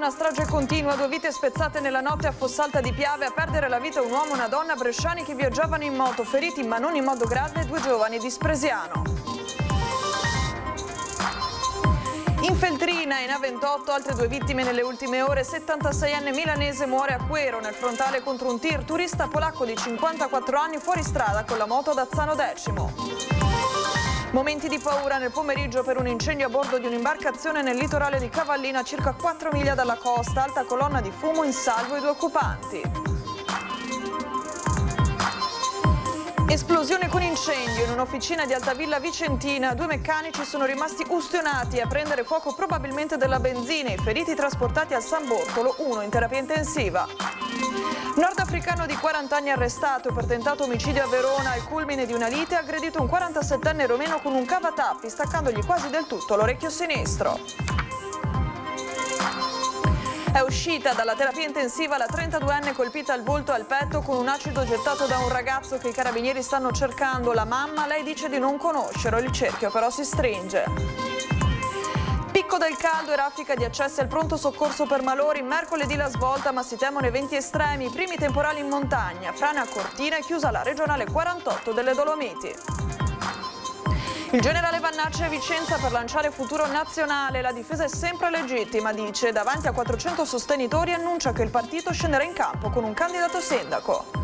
una strage continua, 2 vite spezzate nella notte a Fossalta di Piave, a perdere la vita un uomo e una donna bresciani che viaggiavano in moto, feriti ma non in modo grave 2 giovani di Spresiano. In Feltrina, in A28, altre 2 vittime nelle ultime ore. 76enne milanese muore a Quero nel frontale contro un tir. Turista polacco di 54 anni fuori strada con la moto ad Azzano Decimo. Momenti di paura nel pomeriggio per un incendio a bordo di un'imbarcazione nel litorale di Cavallina, circa 4 miglia dalla costa. Alta colonna di fumo, in salvo i 2 occupanti. Esplosione con incendio in un'officina di Altavilla Vicentina. 2 meccanici sono rimasti ustionati a prendere fuoco probabilmente della benzina. I feriti trasportati al San Bortolo, 1 in terapia intensiva. Nordafricano di 40 anni arrestato per tentato omicidio a Verona. Al culmine di una lite ha aggredito un 47enne romeno con un cavatappi, staccandogli quasi del tutto l'orecchio sinistro. È uscita dalla terapia intensiva la 32enne colpita al volto e al petto con un acido gettato da un ragazzo che i carabinieri stanno cercando. La mamma, lei dice di non conoscerlo, il cerchio però si stringe. Picco del caldo e raffica di accessi al pronto soccorso per malori. Mercoledì la svolta, ma si temono eventi estremi. Primi temporali in montagna. Frana a Cortina e chiusa la regionale 48 delle Dolomiti. Il generale Vannacci a Vicenza per lanciare futuro nazionale. La difesa è sempre legittima, dice. Davanti a 400 sostenitori annuncia che il partito scenderà in campo con un candidato sindaco.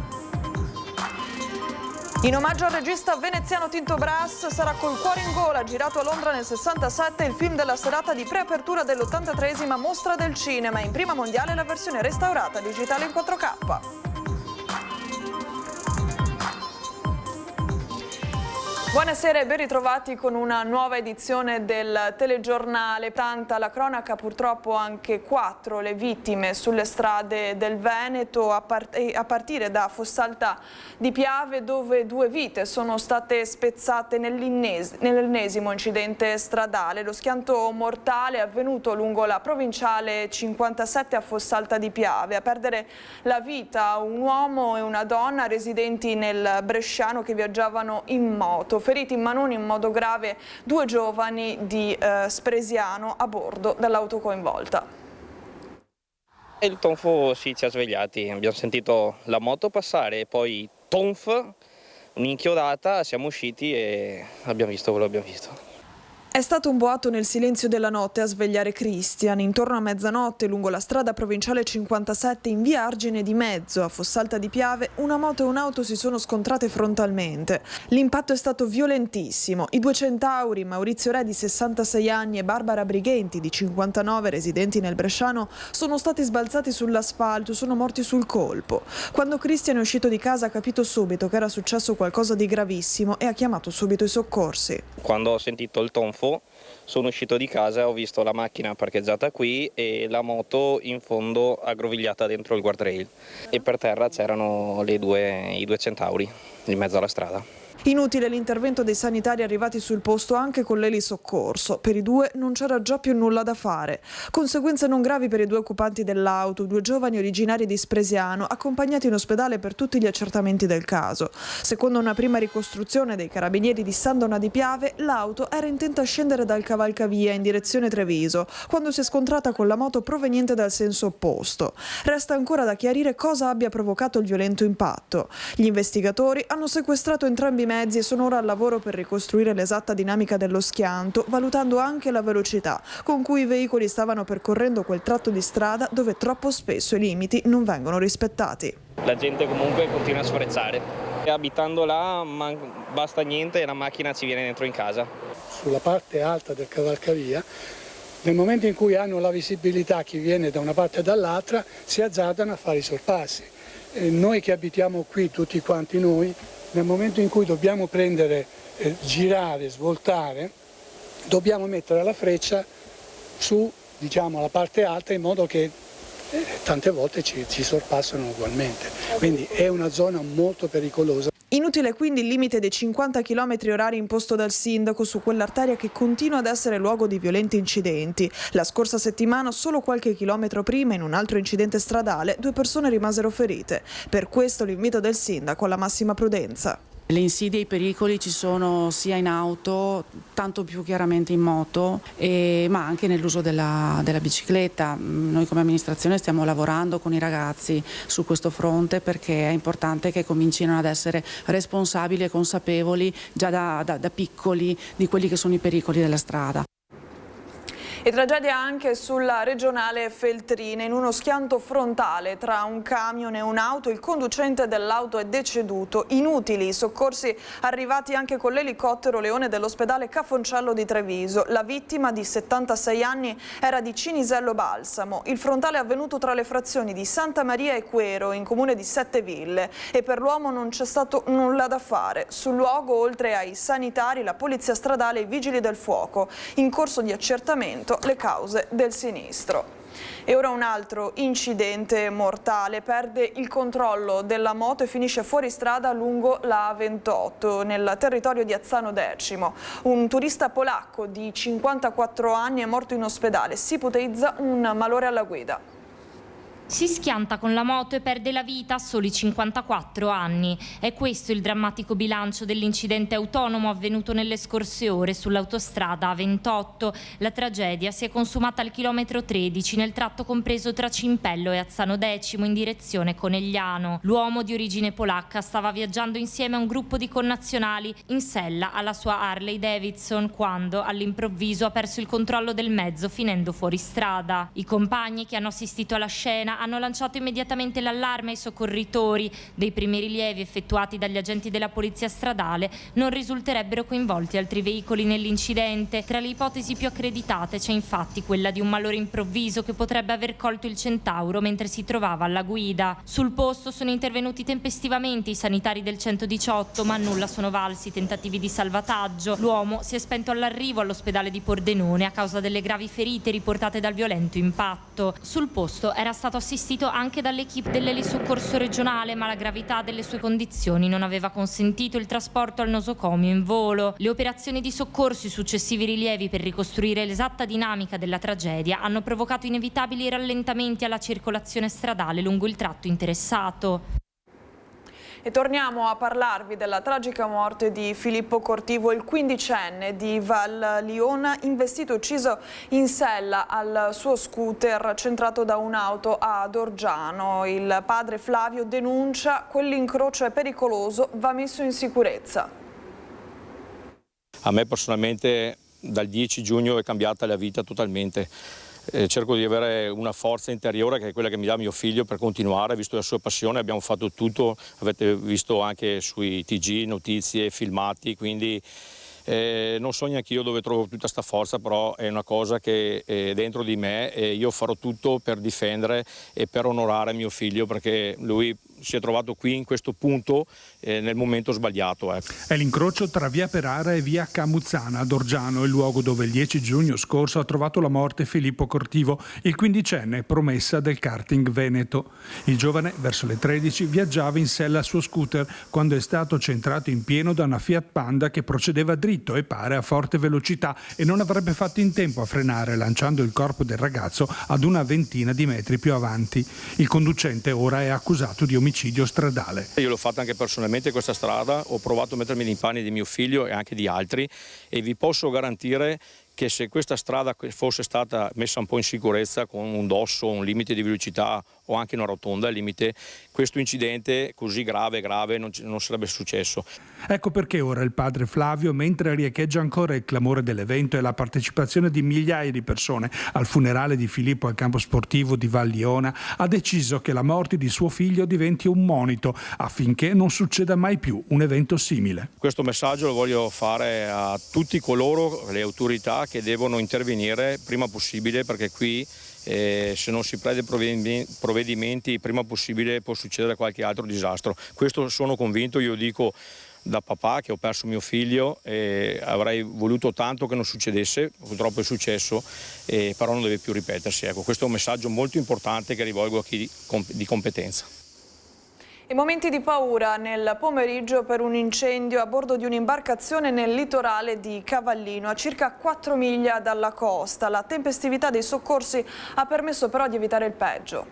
In omaggio al regista veneziano Tinto Brass, sarà Col cuore in gola, girato a Londra nel 67, il film della serata di preapertura dell'83esima Mostra del Cinema. In prima mondiale la versione restaurata digitale in 4K. Buonasera e ben ritrovati con una nuova edizione del telegiornale. Tanta la cronaca, purtroppo anche 4 le vittime sulle strade del Veneto, a partire da Fossalta di Piave, dove 2 vite sono state spezzate nell'ennesimo incidente stradale. Lo schianto mortale è avvenuto lungo la provinciale 57 a Fossalta di Piave. A perdere la vita un uomo e una donna residenti nel bresciano che viaggiavano in moto. Feriti ma non in modo grave 2 giovani di Spresiano a bordo dell'auto coinvolta. Il tonfo ci ha svegliati, abbiamo sentito la moto passare e poi tonf, un'inchiodata, siamo usciti e abbiamo visto quello che abbiamo visto. È stato un boato nel silenzio della notte a svegliare Christian. Intorno a mezzanotte, lungo la strada provinciale 57 in via Argine di Mezzo, a Fossalta di Piave, una moto e un'auto si sono scontrate frontalmente. L'impatto è stato violentissimo. I 2 centauri, Maurizio Re di 66 anni e Barbara Brighenti di 59, residenti nel bresciano, sono stati sbalzati sull'asfalto, sono morti sul colpo. Quando Christian è uscito di casa ha capito subito che era successo qualcosa di gravissimo e ha chiamato subito i soccorsi. Quando ho sentito il tonfo sono uscito di casa e ho visto la macchina parcheggiata qui e la moto in fondo aggrovigliata dentro il guardrail e per terra c'erano i 2 centauri in mezzo alla strada. Inutile l'intervento dei sanitari arrivati sul posto anche con l'elisoccorso. Per i 2 non c'era già più nulla da fare. Conseguenze non gravi per i 2 occupanti dell'auto, 2 giovani originari di Spresiano, accompagnati in ospedale per tutti gli accertamenti del caso. Secondo una prima ricostruzione dei carabinieri di San Donà di Piave, l'auto era intenta a scendere dal cavalcavia in direzione Treviso, quando si è scontrata con la moto proveniente dal senso opposto. Resta ancora da chiarire cosa abbia provocato il violento impatto. Gli investigatori hanno sequestrato entrambi i mezzi e sono ora al lavoro per ricostruire l'esatta dinamica dello schianto, valutando anche la velocità con cui i veicoli stavano percorrendo quel tratto di strada dove troppo spesso i limiti non vengono rispettati. La gente comunque continua a sfrecciare. Abitando là basta niente e la macchina ci viene dentro in casa. Sulla parte alta del cavalcavia, nel momento in cui hanno la visibilità chi viene da una parte e dall'altra, si azzardano a fare i sorpassi. Noi che abitiamo qui, tutti quanti noi, nel momento in cui dobbiamo prendere, girare, svoltare, dobbiamo mettere la freccia su, diciamo, la parte alta in modo che tante volte ci sorpassano ugualmente. Quindi è una zona molto pericolosa. Inutile quindi il limite dei 50 km/h imposto dal sindaco su quell'arteria che continua ad essere luogo di violenti incidenti. La scorsa settimana, solo qualche chilometro prima, in un altro incidente stradale, 2 persone rimasero ferite. Per questo l'invito del sindaco alla massima prudenza. Le insidie e i pericoli ci sono sia in auto, tanto più chiaramente in moto, ma anche nell'uso della bicicletta. Noi come amministrazione stiamo lavorando con i ragazzi su questo fronte perché è importante che comincino ad essere responsabili e consapevoli già da piccoli di quelli che sono i pericoli della strada. E tragedia anche sulla regionale Feltrina. In uno schianto frontale tra un camion e un'auto, il conducente dell'auto è deceduto. Inutili i soccorsi arrivati anche con l'elicottero Leone dell'ospedale Cafoncello di Treviso. La vittima, di 76 anni, era di Cinisello Balsamo. Il frontale è avvenuto tra le frazioni di Santa Maria e Quero, in comune di Setteville, e per l'uomo non c'è stato nulla da fare. Sul luogo, oltre ai sanitari, la polizia stradale e i vigili del fuoco. In corso di accertamento le cause del sinistro. E ora un altro incidente mortale. Perde il controllo della moto e finisce fuori strada lungo la A28 nel territorio di Azzano Decimo. Un turista polacco di 54 anni è morto in ospedale. Si ipotizza un malore alla guida. Si schianta con la moto e perde la vita a soli 54 anni. È questo il drammatico bilancio dell'incidente autonomo avvenuto nelle scorse ore sull'autostrada A28. La tragedia si è consumata al chilometro 13 nel tratto compreso tra Cimpello e Azzano Decimo in direzione Conegliano. L'uomo di origine polacca stava viaggiando insieme a un gruppo di connazionali in sella alla sua Harley Davidson quando all'improvviso ha perso il controllo del mezzo finendo fuori strada. I compagni che hanno assistito alla scena hanno lanciato immediatamente l'allarme ai soccorritori. Dei primi rilievi effettuati dagli agenti della polizia stradale non risulterebbero coinvolti altri veicoli nell'incidente. Tra le ipotesi più accreditate c'è infatti quella di un malore improvviso che potrebbe aver colto il Centauro mentre si trovava alla guida. Sul posto sono intervenuti tempestivamente i sanitari del 118, ma a nulla sono valsi i tentativi di salvataggio. L'uomo si è spento all'arrivo all'ospedale di Pordenone a causa delle gravi ferite riportate dal violento impatto. Sul posto era stato assistito anche dall'equipe dell'elisoccorso regionale, ma la gravità delle sue condizioni non aveva consentito il trasporto al nosocomio in volo. Le operazioni di soccorso e i successivi rilievi per ricostruire l'esatta dinamica della tragedia hanno provocato inevitabili rallentamenti alla circolazione stradale lungo il tratto interessato. E torniamo a parlarvi della tragica morte di Filippo Cortivo, il quindicenne di Val Liona, investito e ucciso in sella al suo scooter centrato da un'auto ad Orgiano. Il padre Flavio denuncia: quell'incrocio è pericoloso, va messo in sicurezza. A me personalmente dal 10 giugno è cambiata la vita totalmente. Cerco di avere una forza interiore che è quella che mi dà mio figlio per continuare, visto la sua passione. Abbiamo fatto tutto, avete visto anche sui TG, notizie, filmati, quindi non so neanche io dove trovo tutta questa forza, però è una cosa che è dentro di me e io farò tutto per difendere e per onorare mio figlio, perché lui si è trovato qui in questo punto nel momento sbagliato. È l'incrocio tra via Perara e via Camuzzana ad Orgiano, il luogo dove il 10 giugno scorso ha trovato la morte Filippo Cortivo, il quindicenne promessa del karting veneto. Il giovane verso le 13 viaggiava in sella al suo scooter quando è stato centrato in pieno da una Fiat Panda che procedeva dritto e pare a forte velocità e non avrebbe fatto in tempo a frenare, lanciando il corpo del ragazzo ad una ventina di metri più avanti. Il conducente ora è accusato di omicidio stradale. Io l'ho fatta anche personalmente questa strada, ho provato a mettermi nei panni di mio figlio e anche di altri e vi posso garantire che se questa strada fosse stata messa un po' in sicurezza con un dosso, un limite di velocità o anche una rotonda al limite, questo incidente così grave non sarebbe successo. Ecco perché ora il padre Flavio, mentre riecheggia ancora il clamore dell'evento e la partecipazione di migliaia di persone al funerale di Filippo al campo sportivo di Val Liona, ha deciso che la morte di suo figlio diventi un monito affinché non succeda mai più un evento simile. Questo messaggio lo voglio fare a tutti coloro, le autorità, che devono intervenire prima possibile, perché qui se non si prende provvedimenti prima possibile può succedere qualche altro disastro. Questo sono convinto, io dico da papà che ho perso mio figlio e avrei voluto tanto che non succedesse, purtroppo è successo, però non deve più ripetersi. Ecco, questo è un messaggio molto importante che rivolgo a chi di competenza. E momenti di paura nel pomeriggio per un incendio a bordo di un'imbarcazione nel litorale di Cavallino, a circa 4 miglia dalla costa. La tempestività dei soccorsi ha permesso però di evitare il peggio.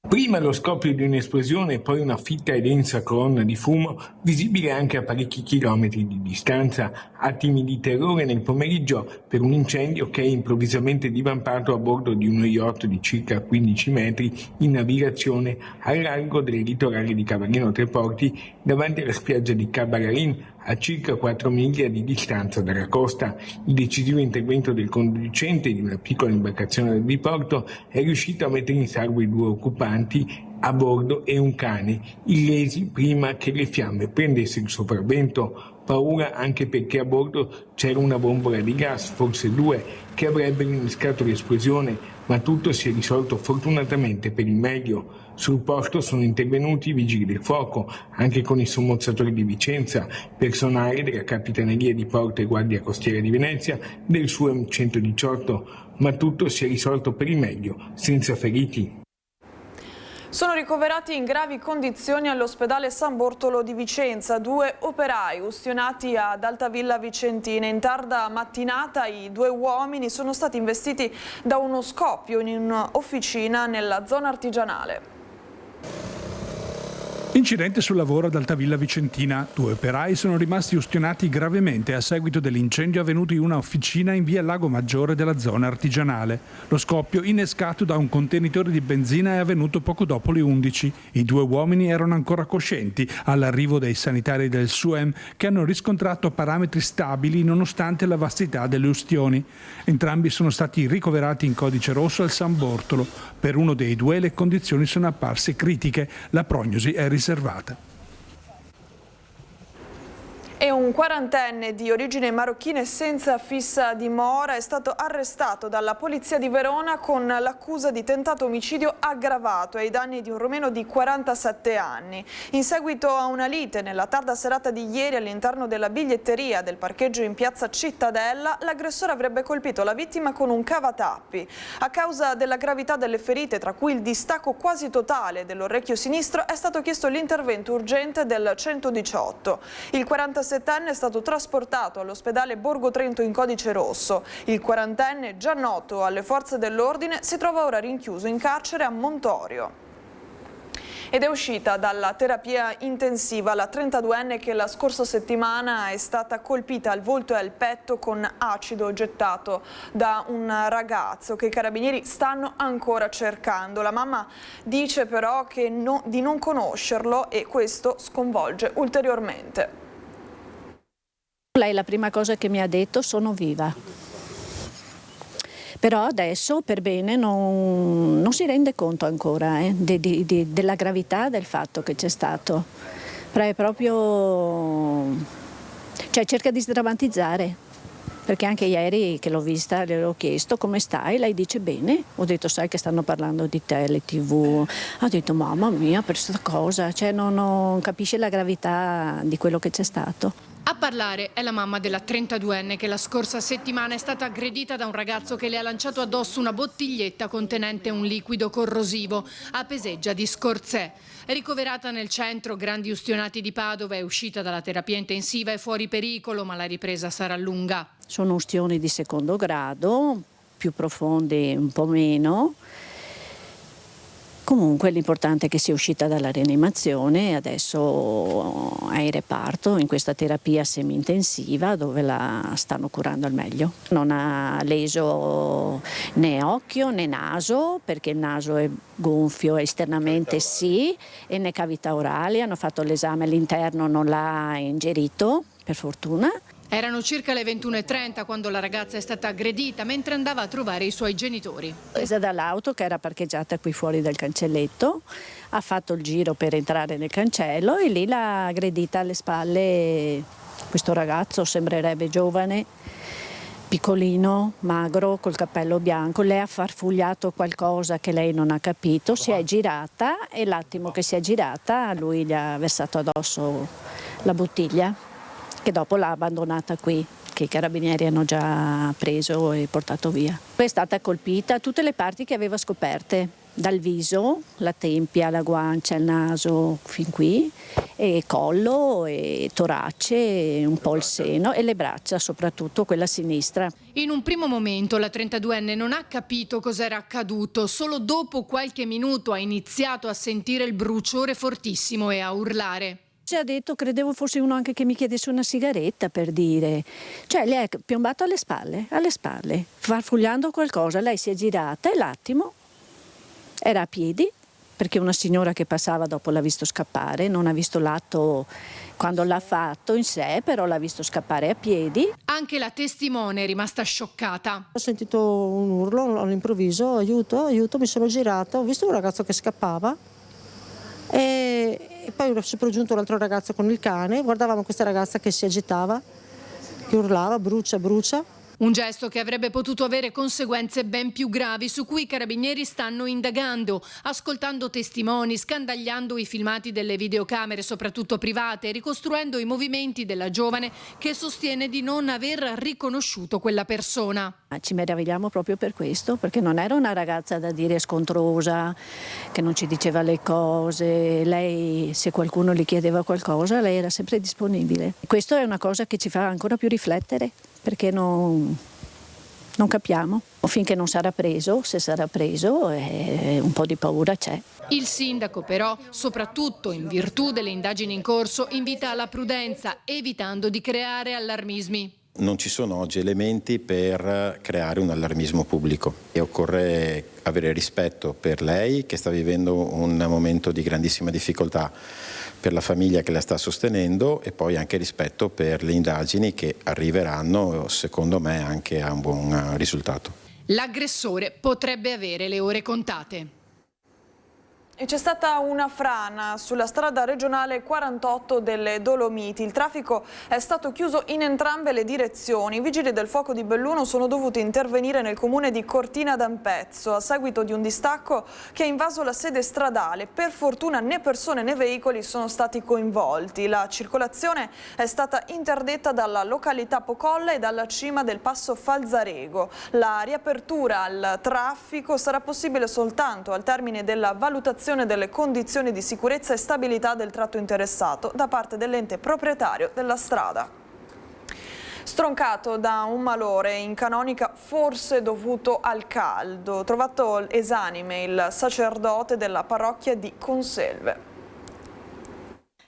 Prima lo scoppio di un'esplosione e poi una fitta e densa colonna di fumo, visibile anche a parecchi chilometri di distanza, attimi di terrore nel pomeriggio per un incendio che è improvvisamente divampato a bordo di uno yacht di circa 15 metri in navigazione al largo del litorale di Cavagliano Treporti davanti alla spiaggia di Cabararin, a circa 4 miglia di distanza dalla costa. Il decisivo intervento del conducente di una piccola imbarcazione del diporto è riuscito a mettere in salvo i 2 occupanti a bordo e un cane, illesi prima che le fiamme prendessero il sopravvento. Paura anche perché a bordo c'era una bombola di gas, forse 2, che avrebbero innescato l'esplosione, ma tutto si è risolto fortunatamente per il meglio. Sul posto sono intervenuti i vigili del fuoco, anche con i sommozzatori di Vicenza, personale della Capitaneria di Porto e Guardia Costiera di Venezia, del SUEM 118, ma tutto si è risolto per il meglio, senza feriti. Sono ricoverati in gravi condizioni all'ospedale San Bortolo di Vicenza 2 operai ustionati ad Altavilla Vicentina. In tarda mattinata i 2 uomini sono stati investiti da uno scoppio in un'officina nella zona artigianale. Incidente sul lavoro ad Altavilla Vicentina. 2 operai sono rimasti ustionati gravemente a seguito dell'incendio avvenuto in una officina in via Lago Maggiore della zona artigianale. Lo scoppio, innescato da un contenitore di benzina, è avvenuto poco dopo le 11. I 2 uomini erano ancora coscienti all'arrivo dei sanitari del SUEM, che hanno riscontrato parametri stabili nonostante la vastità delle ustioni. Entrambi sono stati ricoverati in codice rosso al San Bortolo. Per uno dei 2 le condizioni sono apparse critiche. La prognosi è riservata. E un 40enne di origine marocchina senza fissa dimora è stato arrestato dalla polizia di Verona con l'accusa di tentato omicidio aggravato ai danni di un romeno di 47 anni. In seguito a una lite nella tarda serata di ieri all'interno della biglietteria del parcheggio in piazza Cittadella, l'aggressore avrebbe colpito la vittima con un cavatappi. A causa della gravità delle ferite, tra cui il distacco quasi totale dell'orecchio sinistro, è stato chiesto l'intervento urgente del 118. Il 47enne è stato trasportato all'ospedale Borgo Trento in codice rosso. Il 40enne, già noto alle forze dell'ordine, si trova ora rinchiuso in carcere a Montorio. Ed è uscita dalla terapia intensiva la 32enne che la scorsa settimana è stata colpita al volto e al petto con acido gettato da un ragazzo che i carabinieri stanno ancora cercando. La mamma dice però di non conoscerlo e questo sconvolge ulteriormente. Lei la prima cosa che mi ha detto: sono viva. Però adesso per bene non si rende conto ancora della gravità del fatto che c'è stato. È proprio, cerca di sdrammatizzare. Perché anche ieri che l'ho vista le ho chiesto come stai, lei dice bene. Ho detto sai che stanno parlando di te, le TV. Ho detto mamma mia, per questa cosa, non capisce la gravità di quello che c'è stato. A parlare è la mamma della 32enne che la scorsa settimana è stata aggredita da un ragazzo che le ha lanciato addosso una bottiglietta contenente un liquido corrosivo a Peseggia di Scorzè. Ricoverata nel centro Grandi Ustionati di Padova, è uscita dalla terapia intensiva e fuori pericolo, ma la ripresa sarà lunga. Sono ustioni di secondo grado, più profondi un po' meno. Comunque l'importante è che sia uscita dalla rianimazione e adesso è in reparto in questa terapia semi-intensiva dove la stanno curando al meglio. Non ha leso né occhio né naso, perché il naso è gonfio esternamente sì, e né cavità orali. Hanno fatto l'esame all'interno, non l'ha ingerito, per fortuna. Erano circa le 21:30 quando la ragazza è stata aggredita mentre andava a trovare i suoi genitori. Presa dall'auto che era parcheggiata qui fuori dal cancelletto, ha fatto il giro per entrare nel cancello e lì l'ha aggredita alle spalle questo ragazzo, sembrerebbe giovane, piccolino, magro, col cappello bianco. Lei ha farfugliato qualcosa che lei non ha capito, si è girata e l'attimo che si è girata lui gli ha versato addosso la bottiglia, che dopo l'ha abbandonata qui, che i carabinieri hanno già preso e portato via. Poi è stata colpita tutte le parti che aveva scoperte, dal viso, la tempia, la guancia, il naso, fin qui, e collo, e torace, un po' il seno e le braccia, soprattutto quella sinistra. In un primo momento la 32enne non ha capito cos'era accaduto, solo dopo qualche minuto ha iniziato a sentire il bruciore fortissimo e a urlare. Ci ha detto, credevo fosse uno anche che mi chiedesse una sigaretta, per dire. Cioè le è piombato alle spalle, farfugliando qualcosa. Lei si è girata e l'attimo era a piedi, perché una signora che passava dopo l'ha visto scappare, non ha visto l'atto quando l'ha fatto in sé, però l'ha visto scappare a piedi. Anche la testimone è rimasta scioccata. Ho sentito un urlo all'improvviso, aiuto, aiuto, mi sono girata, ho visto un ragazzo che scappava e poi è sopraggiunto un altro ragazzo con il cane, guardavamo questa ragazza che si agitava, che urlava, brucia, brucia. Un gesto che avrebbe potuto avere conseguenze ben più gravi, su cui i carabinieri stanno indagando, ascoltando testimoni, scandagliando i filmati delle videocamere, soprattutto private, ricostruendo i movimenti della giovane che sostiene di non aver riconosciuto quella persona. Ci meravigliamo proprio per questo, perché non era una ragazza da dire scontrosa, che non ci diceva le cose. Lei, se qualcuno le chiedeva qualcosa, lei era sempre disponibile. Questo è una cosa che ci fa ancora più riflettere, perché non capiamo. O finché non sarà preso, se sarà preso, un po' di paura c'è. Il sindaco però, soprattutto in virtù delle indagini in corso, invita alla prudenza, evitando di creare allarmismi. Non ci sono oggi elementi per creare un allarmismo pubblico e occorre avere rispetto per lei, che sta vivendo un momento di grandissima difficoltà, per la famiglia che la sta sostenendo, e poi anche rispetto per le indagini che arriveranno, secondo me, anche a un buon risultato. L'aggressore potrebbe avere le ore contate. E c'è stata una frana sulla strada regionale 48 delle Dolomiti. Il traffico è stato chiuso in entrambe le direzioni. I vigili del fuoco di Belluno sono dovuti intervenire nel comune di Cortina d'Ampezzo a seguito di un distacco che ha invaso la sede stradale. Per fortuna né persone né veicoli sono stati coinvolti. La circolazione è stata interdetta dalla località Pocolla e dalla cima del passo Falzarego. La riapertura al traffico sarà possibile soltanto al termine della valutazione delle condizioni di sicurezza e stabilità del tratto interessato da parte dell'ente proprietario della strada. Stroncato da un malore in canonica, forse dovuto al caldo, trovato esanime il sacerdote della parrocchia di Conselve.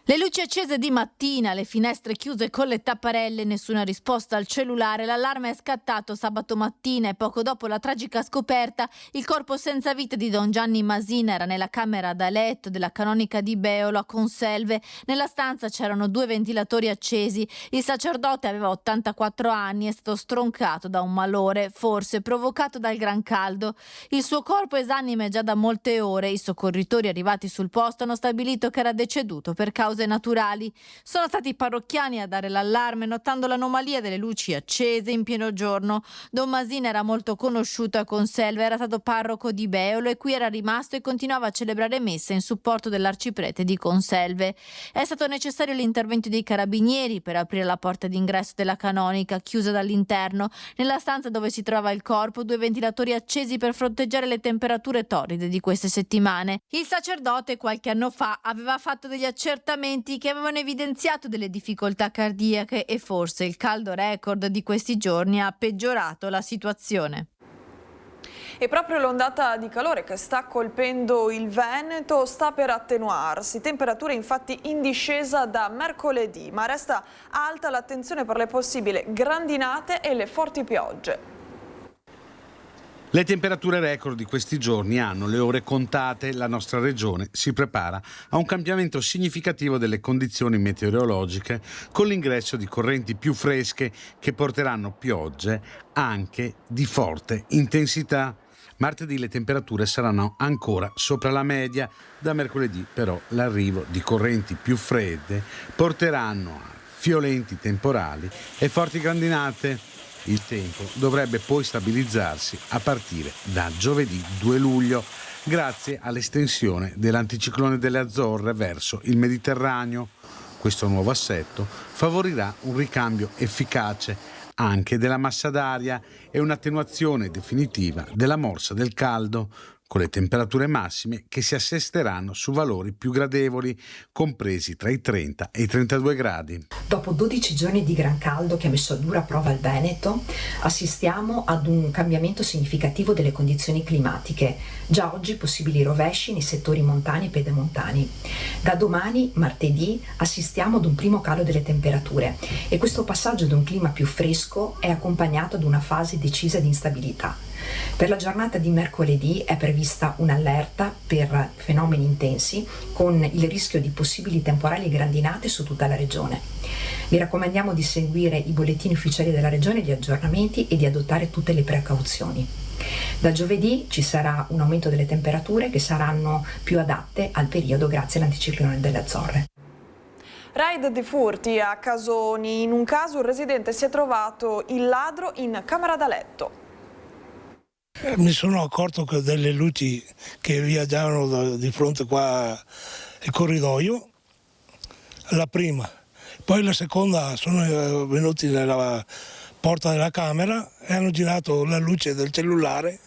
Le luci accese di mattina, le finestre chiuse con le tapparelle, nessuna risposta al cellulare. L'allarme è scattato sabato mattina e poco dopo la tragica scoperta il corpo senza vita di Don Gianni Masina era nella camera da letto della canonica di Beolo a Conselve. Nella stanza c'erano 2 ventilatori accesi. Il sacerdote aveva 84 anni e è stato stroncato da un malore, forse provocato dal gran caldo. Il suo corpo esanime già da molte ore. I soccorritori arrivati sul posto hanno stabilito che era deceduto per cause naturali. Sono stati i parrocchiani a dare l'allarme, notando l'anomalia delle luci accese in pieno giorno. Don Masina era molto conosciuto a Conselve, era stato parroco di Beolo e qui era rimasto e continuava a celebrare messa in supporto dell'arciprete di Conselve. È stato necessario l'intervento dei carabinieri per aprire la porta d'ingresso della canonica, chiusa dall'interno. Nella stanza dove si trova il corpo, 2 ventilatori accesi per fronteggiare le temperature torride di queste settimane. Il sacerdote qualche anno fa aveva fatto degli accertamenti che avevano evidenziato delle difficoltà cardiache e forse il caldo record di questi giorni ha peggiorato la situazione. E proprio l'ondata di calore che sta colpendo il Veneto sta per attenuarsi, temperature infatti in discesa da mercoledì, ma resta alta l'attenzione per le possibili grandinate e le forti piogge. Le temperature record di questi giorni hanno le ore contate. La nostra regione si prepara a un cambiamento significativo delle condizioni meteorologiche con l'ingresso di correnti più fresche che porteranno piogge anche di forte intensità. Martedì le temperature saranno ancora sopra la media. Da mercoledì però l'arrivo di correnti più fredde porteranno a violenti temporali e forti grandinate. Il tempo dovrebbe poi stabilizzarsi a partire da giovedì 2 luglio, grazie all'estensione dell'anticiclone delle Azzorre verso il Mediterraneo. Questo nuovo assetto favorirà un ricambio efficace anche della massa d'aria e un'attenuazione definitiva della morsa del caldo. con le temperature massime che si assesteranno su valori più gradevoli, compresi tra i 30 e i 32 gradi. Dopo 12 giorni di gran caldo che ha messo a dura prova il Veneto, assistiamo ad un cambiamento significativo delle condizioni climatiche. Già oggi possibili rovesci nei settori montani e pedemontani. Da domani, martedì, assistiamo ad un primo calo delle temperature e questo passaggio ad un clima più fresco è accompagnato ad una fase decisa di instabilità. Per la giornata di mercoledì è prevista un'allerta per fenomeni intensi con il rischio di possibili temporali e grandinate su tutta la regione. Vi raccomandiamo di seguire i bollettini ufficiali della regione, gli aggiornamenti e di adottare tutte le precauzioni. Da giovedì ci sarà un aumento delle temperature che saranno più adatte al periodo grazie all'anticiclone delle Azzorre. Raid di furti a Casoni. In un caso un residente si è trovato il ladro in camera da letto. Mi sono accorto che delle luci che viaggiavano di fronte qua al corridoio, la prima, poi la seconda sono venuti nella porta della camera e hanno girato la luce del cellulare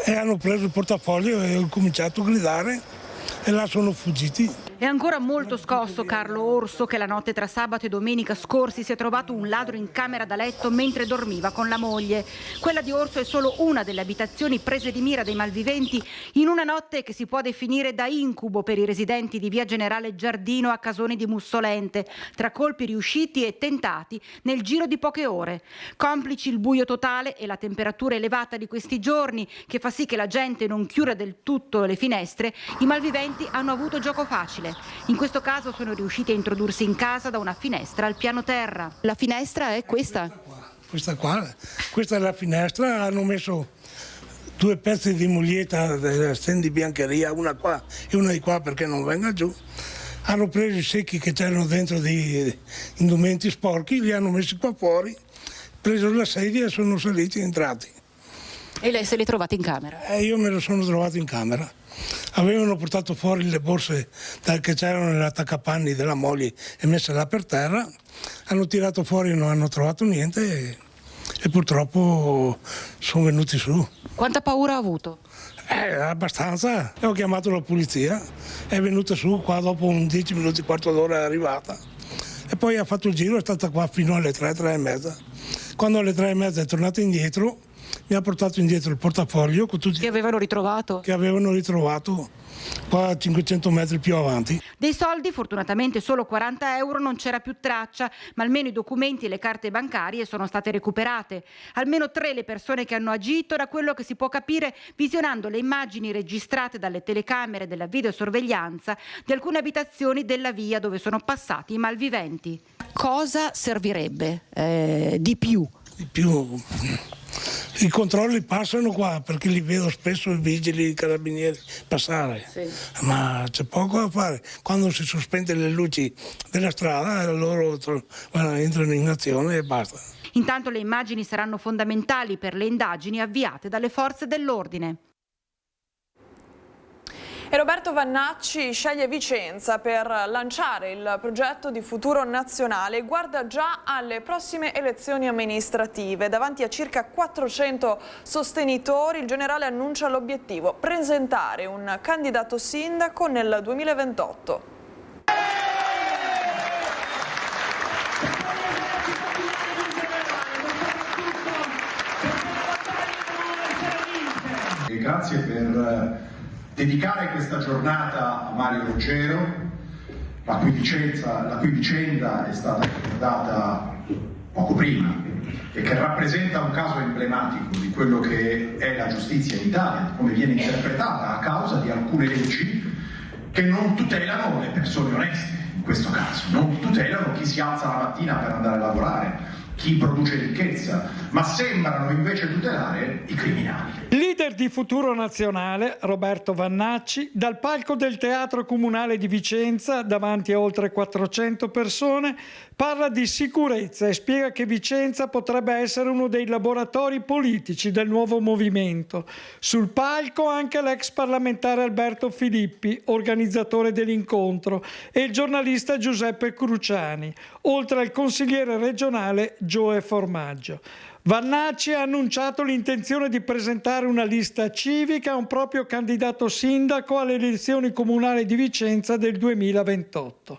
e hanno preso il portafoglio e ho cominciato a gridare e là sono fuggiti. È ancora molto scosso Carlo Orso, che la notte tra sabato e domenica scorsi si è trovato un ladro in camera da letto mentre dormiva con la moglie. Quella di Orso è solo una delle abitazioni prese di mira dei malviventi in una notte che si può definire da incubo per i residenti di via Generale Giardino a Casoni di Mussolente, tra colpi riusciti e tentati nel giro di poche ore. Complici il buio totale e la temperatura elevata di questi giorni, che fa sì che la gente non chiuda del tutto le finestre, i malviventi hanno avuto gioco facile. In questo caso sono riusciti a introdursi in casa da una finestra al piano terra. La finestra è questa? Questa è la finestra, hanno messo 2 pezzi di mulietta della stendi biancheria, una qua e una di qua perché non venga giù. Hanno preso i secchi che c'erano dentro di indumenti sporchi, li hanno messi qua fuori, preso la sedia e sono saliti e entrati. E lei se li è trovati in camera? Io me lo sono trovato in camera. Avevano portato fuori le borse che c'erano nell'attaccapanni della moglie e messe là per terra, hanno tirato fuori e non hanno trovato niente e purtroppo sono venuti su. Quanta paura ha avuto? Abbastanza. Ho chiamato la polizia, è venuta su qua dopo un 10 minuti, quarto d'ora è arrivata e poi ha fatto il giro, è stata qua fino alle 3, 3 e mezza. Quando alle 3 e mezza è tornata indietro, mi ha portato indietro il portafoglio con tutti che avevano ritrovato qua a 500 metri più avanti. Dei soldi, fortunatamente solo 40 euro, non c'era più traccia, ma almeno i documenti e le carte bancarie sono state recuperate. Almeno 3 le persone che hanno agito, da quello che si può capire visionando le immagini registrate dalle telecamere della videosorveglianza di alcune abitazioni della via dove sono passati i malviventi. Cosa servirebbe di più? I controlli passano qua perché li vedo spesso i vigili, i carabinieri passare, ma c'è poco da fare. Quando si sospende le luci della strada loro entrano in azione e basta. Intanto le immagini saranno fondamentali per le indagini avviate dalle forze dell'ordine. E Roberto Vannacci sceglie Vicenza per lanciare il progetto di futuro nazionale e guarda già alle prossime elezioni amministrative. Davanti a circa 400 sostenitori il generale annuncia l'obiettivo: presentare un candidato sindaco nel 2028. E grazie per dedicare questa giornata a Mario Ruggero, la cui vicenda è stata ricordata poco prima e che rappresenta un caso emblematico di quello che è la giustizia in Italia, come viene interpretata a causa di alcune leggi che non tutelano le persone oneste, in questo caso, non tutelano chi si alza la mattina per andare a lavorare, chi produce ricchezza, ma sembrano invece tutelare i criminali. Leader di Futuro Nazionale, Roberto Vannacci, dal palco del Teatro Comunale di Vicenza, davanti a oltre 400 persone, parla di sicurezza e spiega che Vicenza potrebbe essere uno dei laboratori politici del nuovo movimento. Sul palco anche l'ex parlamentare Alberto Filippi, organizzatore dell'incontro, e il giornalista Giuseppe Cruciani, oltre al consigliere regionale Gioe Formaggio. Vannacci ha annunciato l'intenzione di presentare una lista civica a un proprio candidato sindaco alle elezioni comunali di Vicenza del 2028.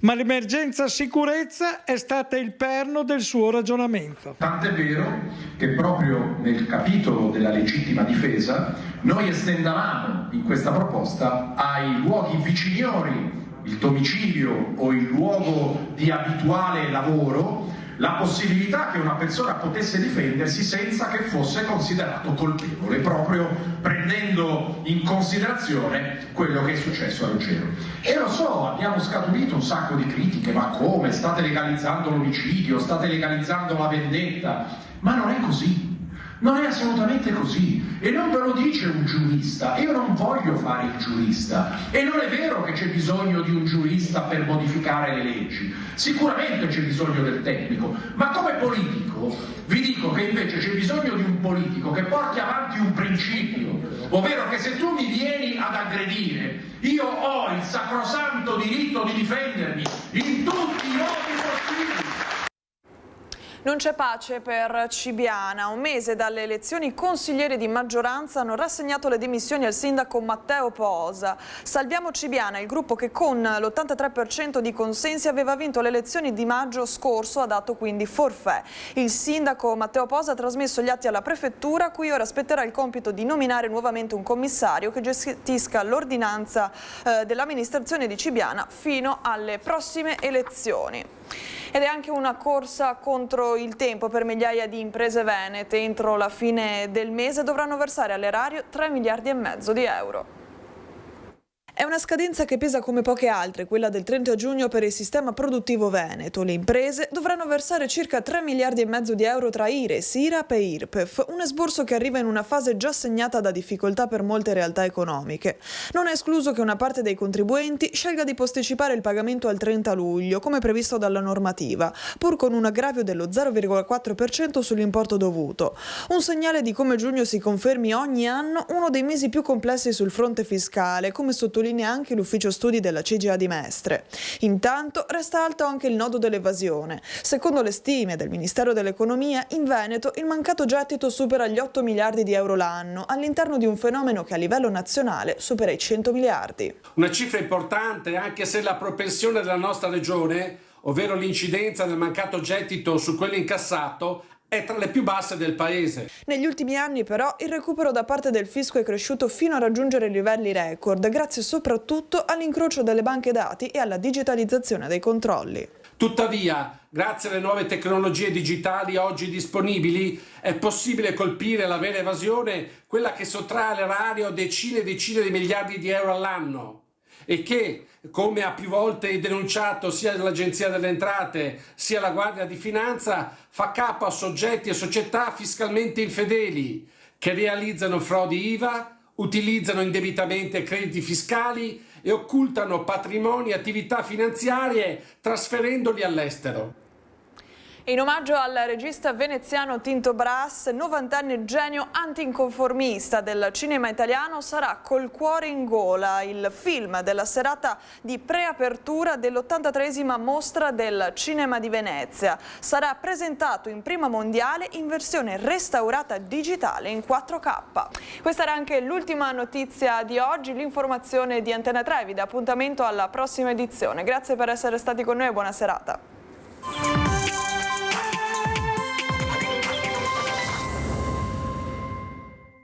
Ma l'emergenza sicurezza è stata il perno del suo ragionamento. Tant'è vero che proprio nel capitolo della legittima difesa noi estendavamo in questa proposta ai luoghi viciniori, il domicilio o il luogo di abituale lavoro, la possibilità che una persona potesse difendersi senza che fosse considerato colpevole, proprio prendendo in considerazione quello che è successo a Ruggero. E lo so, abbiamo scaturito un sacco di critiche, ma come? State legalizzando l'omicidio, state legalizzando la vendetta, ma non è così. Non è assolutamente così, e non ve lo dice un giurista. Io non voglio fare il giurista, e non è vero che c'è bisogno di un giurista per modificare le leggi. Sicuramente c'è bisogno del tecnico, ma come politico vi dico che invece c'è bisogno di un politico che porti avanti un principio, ovvero che se tu mi vieni ad aggredire, io ho il sacrosanto diritto di difendermi in tutti i modi possibili. Non c'è pace per Cibiana. Un mese dalle elezioni i consiglieri di maggioranza hanno rassegnato le dimissioni al sindaco Matteo Posa. Salviamo Cibiana, il gruppo che con l'83% di consensi aveva vinto le elezioni di maggio scorso, ha dato quindi forfait. Il sindaco Matteo Posa ha trasmesso gli atti alla prefettura, a cui ora spetterà il compito di nominare nuovamente un commissario che gestisca l'ordinanza dell'amministrazione di Cibiana fino alle prossime elezioni. Ed è anche una corsa contro il tempo per migliaia di imprese venete. Entro la fine del mese dovranno versare all'erario 3,5 miliardi di euro. È una scadenza che pesa come poche altre, quella del 30 giugno per il sistema produttivo veneto. Le imprese dovranno versare circa 3,5 miliardi di euro tra IRES, IRAP e IRPEF, un esborso che arriva in una fase già segnata da difficoltà per molte realtà economiche. Non è escluso che una parte dei contribuenti scelga di posticipare il pagamento al 30 luglio, come previsto dalla normativa, pur con un aggravio dello 0,4% sull'importo dovuto. Un segnale di come giugno si confermi ogni anno uno dei mesi più complessi sul fronte fiscale, come sottolinea anche l'ufficio studi della CGA di Mestre. Intanto resta alto anche il nodo dell'evasione. Secondo le stime del Ministero dell'Economia, in Veneto il mancato gettito supera gli 8 miliardi di euro l'anno, all'interno di un fenomeno che a livello nazionale supera i 100 miliardi. Una cifra importante, anche se la propensione della nostra regione, ovvero l'incidenza del mancato gettito su quello incassato, è tra le più basse del paese. Negli ultimi anni però il recupero da parte del fisco è cresciuto fino a raggiungere livelli record, grazie soprattutto all'incrocio delle banche dati e alla digitalizzazione dei controlli. Tuttavia, grazie alle nuove tecnologie digitali oggi disponibili, è possibile colpire la vera evasione, quella che sottrae all'erario decine e decine di miliardi di euro all'anno e che, come ha più volte denunciato sia l'Agenzia delle Entrate sia la Guardia di Finanza, fa capo a soggetti e società fiscalmente infedeli che realizzano frodi IVA, utilizzano indebitamente crediti fiscali e occultano patrimoni e attività finanziarie trasferendoli all'estero. In omaggio al regista veneziano Tinto Brass, 90 genio antinconformista del cinema italiano, sarà Col cuore in gola, il film della serata di preapertura dell'83esima mostra del cinema di Venezia. Sarà presentato in prima mondiale in versione restaurata digitale in 4K. Questa era anche l'ultima notizia di oggi, l'informazione di Antena 3 vi dà appuntamento alla prossima edizione. Grazie per essere stati con noi e buona serata.